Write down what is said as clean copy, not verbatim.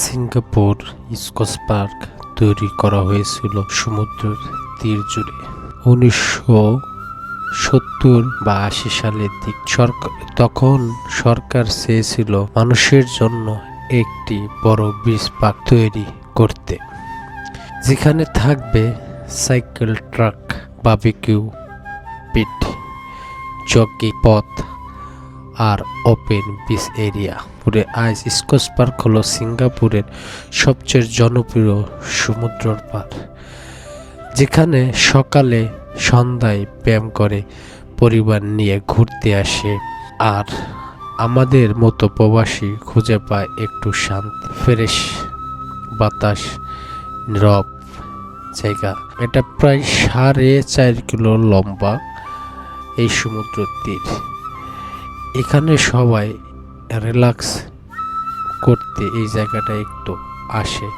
Singapore eco park তৈরি করা হয়েছিল সমুদ্রের তীর জুড়ে 1970 বা 80 সালের দিক। তখন সরকার চেয়েছিল মানুষের জন্য একটি বড় বিচ পার্ক তৈরি করতে, যেখানে থাকবে সাইকেল ট্র্যাক, বারবিকিউ পিট, জগিং পথ আর ওপেন বিচ এরিয়া। আজ ইকো পার্ক হলো সিঙ্গাপুরের সবচেয়ে জনপ্রিয় সমুদ্র পার্ক, যেখানে সকালে সন্ধ্যায় ব্যায়াম করে পরিবার নিয়ে ঘুরতে আসে, আর আমাদের মতো প্রবাসী খুঁজে পায় একটু শান্তি, ফ্রেশ বাতাস, নীরব জায়গা। এটা প্রায় 4.5 কিলো লম্বা এই সমুদ্র তীর। এখানে সবাই রিল্যাক্স করতে এই জায়গাটা একটু আসে।